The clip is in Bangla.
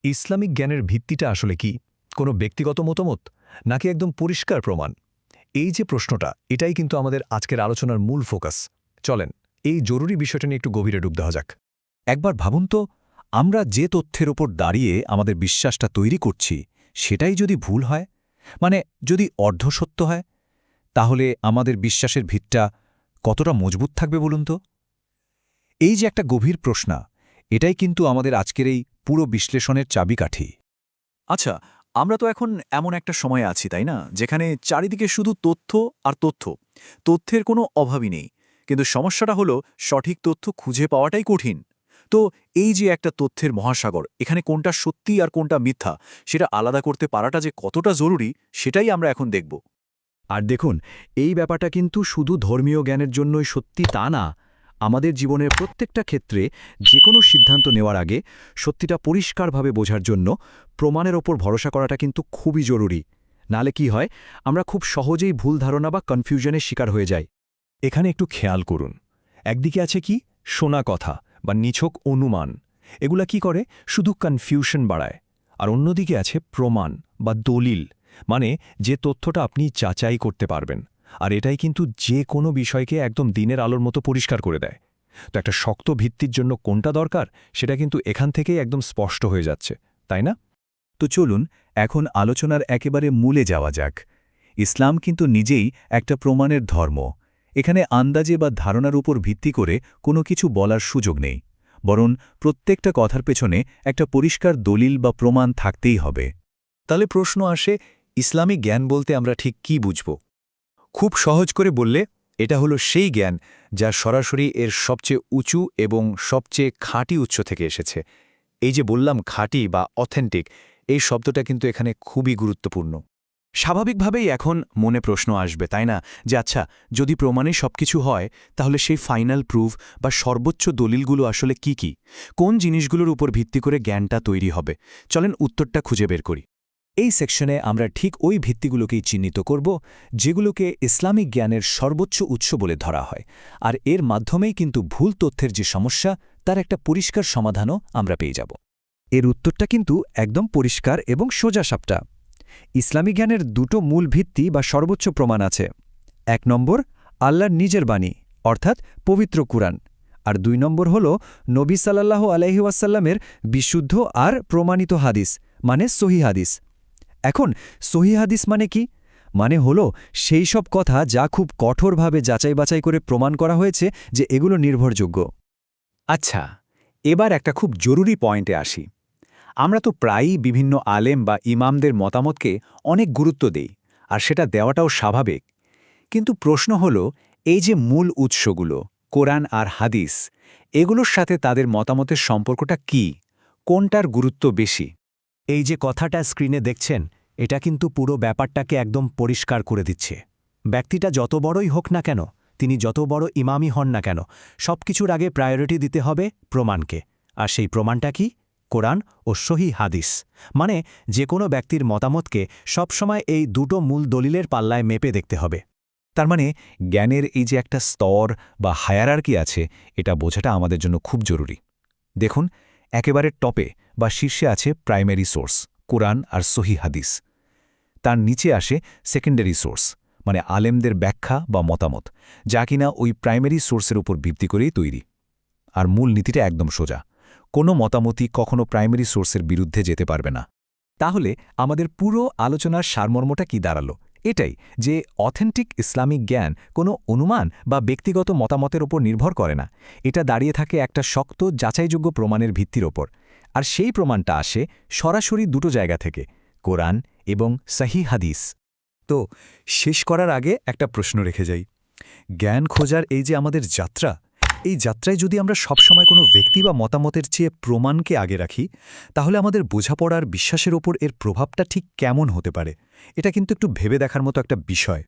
ইসলামিক জ্ঞানের ভিত্তিটা আসলে কি? কোনো ব্যক্তিগত মতামত নাকি একদম পরিষ্কার প্রমাণ? এই যে প্রশ্নটা, এটাই কিন্তু আমাদের আজকের আলোচনার মূল ফোকাস। চলেন এই জরুরি বিষয়টা নিয়ে একটু গভীরে ডুব দেওয়া যাক। একবার ভাবুন তো, আমরা যে তথ্যের ওপর দাঁড়িয়ে আমাদের বিশ্বাসটা তৈরি করছি সেটাই যদি ভুল হয়, মানে যদি অর্ধসত্য হয়, তাহলে আমাদের বিশ্বাসের ভিতটা কতটা মজবুত থাকবে বলুন তো? এই যে একটা গভীর প্রশ্ন, এটাই কিন্তু আমাদের আজকের এই পুরো বিশ্লেষণের চাবিকাঠি। আচ্ছা, আমরা তো এখন এমন একটা সময়ে আছি, তাই না? যেখানে চারিদিকে শুধু তথ্য আর তথ্য। তথ্যের কোনো অভাবই নেই। কিন্তু সমস্যাটা হলো সঠিক তথ্য খুঁজে পাওয়াটাই কঠিন। তো এই যে একটা তথ্যের মহাসাগর, এখানে কোনটা সত্যি আর কোনটা মিথ্যা, সেটা আলাদা করতে পারাটা যে কতটা জরুরি, সেটাই আমরা এখন দেখব। আর দেখুন, এই ব্যাপারটা কিন্তু শুধু ধর্মীয় জ্ঞানের জন্যই সত্যি তা না। আমাদের জীবনের প্রত্যেকটা ক্ষেত্রে যে কোনো সিদ্ধান্ত নেওয়ার আগে সত্যিটা পরিষ্কারভাবে বোঝার জন্য প্রমাণের ওপর ভরসা করাটা কিন্তু খুবই জরুরি। নালে কি হয়, আমরা খুব সহজেই ভুল ধারণা বা কনফিউশনের শিকার হয়ে যাই। এখানে একটু খেয়াল করুন, একদিকে আছে কি শোনা কথা বা নিছক অনুমান, এগুলা কি করে শুধু কনফিউশন বাড়ায়। আর অন্যদিকে আছে প্রমাণ বা দলিল, মানে যে তথ্যটা আপনি যাচাই করতে পারবেন। আর এটাই কিন্তু যে কোনো বিষয়কে একদম দিনের আলোর মতো পরিষ্কার করে দেয়। তো একটা শক্ত ভিত্তির জন্য কোনটা দরকার, সেটা কিন্তু এখান থেকেই একদম স্পষ্ট হয়ে যাচ্ছে, তাই না? তো চলুন এখন আলোচনার একেবারে মূলে যাওয়া যাক। ইসলাম কিন্তু নিজেই একটা প্রমাণের ধর্ম। এখানে আন্দাজে বা ধারণার উপর ভিত্তি করে কোনো কিছু বলার সুযোগ নেই, বরং প্রত্যেকটা কথার পেছনে একটা পরিষ্কার দলিল বা প্রমাণ থাকতেই হবে। তাহলে প্রশ্ন আসে, ইসলামিক জ্ঞান বলতে আমরা ঠিক কি বুঝব? খুব সহজ করে বললে, এটা হলো সেই জ্ঞান যা সরাসরি এর সবচেয়ে উঁচু এবং সবচেয়ে খাঁটি উৎস থেকে এসেছে। এই যে বললাম খাঁটি বা অথেন্টিক, এই শব্দটা কিন্তু এখানে খুবই গুরুত্বপূর্ণ। স্বাভাবিকভাবেই এখন মনে প্রশ্ন আসবে, তাই না? যে আচ্ছা, যদি প্রমাণে সবকিছু হয়, তাহলে সেই ফাইনাল প্রুফ বা সর্বোচ্চ দলিলগুলো আসলে কি কি? কোন জিনিসগুলোর উপর ভিত্তি করে জ্ঞানটা তৈরি হবে? চলেন উত্তরটা খুঁজে বের করি। এই সেকশনে আমরা ঠিক ওই ভিত্তিগুলোকেই চিহ্নিত করব যেগুলোকে ইসলামিক জ্ঞানের সর্বোচ্চ উৎস বলে ধরা হয়। আর এর মাধ্যমেই কিন্তু ভুল তথ্যের যে সমস্যা, তার একটা পরিষ্কার সমাধানও আমরা পেয়ে যাব। এর উত্তরটা কিন্তু একদম পরিষ্কার এবং সোজাসাপটা। ইসলামী জ্ঞানের দুটো মূল ভিত্তি বা সর্বোচ্চ প্রমাণ আছে। ১ নম্বর আল্লাহর নিজের বাণী, অর্থাৎ পবিত্র কুরআন। আর ২ নম্বর হল নবী সাল্লাল্লাহু আলাইহি ওয়াসাল্লামের বিশুদ্ধ আর প্রমাণিত হাদিস, মানে সহিহ হাদিস। এখন সহিহ হাদিস মানে কি? মানে হলো সেই সব কথা যা খুব কঠোরভাবে যাচাই বাছাই করে প্রমাণ করা হয়েছে যে এগুলো নির্ভরযোগ্য। আচ্ছা, এবার একটা খুব জরুরি পয়েন্টে আসি। আমরা তো প্রায়ই বিভিন্ন আলেম বা ইমামদের মতামতকে অনেক গুরুত্ব দেই, আর সেটা দেওয়াটাও স্বাভাবিক। কিন্তু প্রশ্ন হল, এই যে মূল উৎসগুলো, কোরআন আর হাদিস, এগুলোর সাথে তাদের মতামতের সম্পর্কটা কি? কোনটার গুরুত্ব বেশি? এই যে কথাটা স্ক্রিনে দেখছেন, এটা কিন্তু পুরো ব্যাপারটাকে একদম পরিষ্কার করে দিচ্ছে। ব্যক্তিটা যত বড়ই হোক না কেন, তিনি যত বড় ইমামই হন না কেন, সবকিছুর আগে প্রায়োরিটি দিতে হবে প্রমাণকে। আর সেই প্রমাণটা কি? কোরআন ও সহিহ হাদিস। মানে যে কোনো ব্যক্তির মতামতকে সবসময় এই দুটো মূল দলিলের পাল্লায় মেপে দেখতে হবে। তার মানে জ্ঞানের এই যে একটা স্তর বা হায়ারার্কি আছে, এটা বোঝাটা আমাদের জন্য খুব জরুরি। দেখুন, একেবারে টপে বা শীর্ষে আছে প্রাইমারি সোর্স, কোরআন আর সহিহ হাদিস। তার নিচে আসে সেকেন্ডারি সোর্স, মানে আলেমদের ব্যাখ্যা বা মতামত, যা কিনা ওই প্রাইমারি সোর্সের উপর ভিত্তি করেই তৈরি। আর মূল নীতিটা একদম সোজা, কোনো মতামতই কখনো প্রাইমারি সোর্সের বিরুদ্ধে যেতে পারবে না। তাহলে আমাদের পুরো আলোচনার সারমর্মটা কি দাঁড়ালো? এটাই যে অথেন্টিক ইসলামিক জ্ঞান কোনো অনুমান বা ব্যক্তিগত মতামতের ওপর নির্ভর করে না। এটা দাঁড়িয়ে থাকে একটা শক্ত যাচাইযোগ্য প্রমাণের ভিত্তির ওপর। আর সেই প্রমাণটা আসে সরাসরি দুটো জায়গা থেকে, কোরআন এবং সহিহ হাদিস। তো শেষ করার আগে একটা প্রশ্ন রেখে যাই, জ্ঞান খোঁজার এই যে আমাদের যাত্রা, এই যাত্রায় যদি আমরা সবসময় কোনো ব্যক্তি বা মতামতের চেয়ে প্রমাণকে আগে রাখি, তাহলে আমাদের বোঝাপড়ার বিশ্বাসের ওপর এর প্রভাবটা ঠিক কেমন হতে পারে? এটা কিন্তু একটু ভেবে দেখার মতো একটা বিষয়।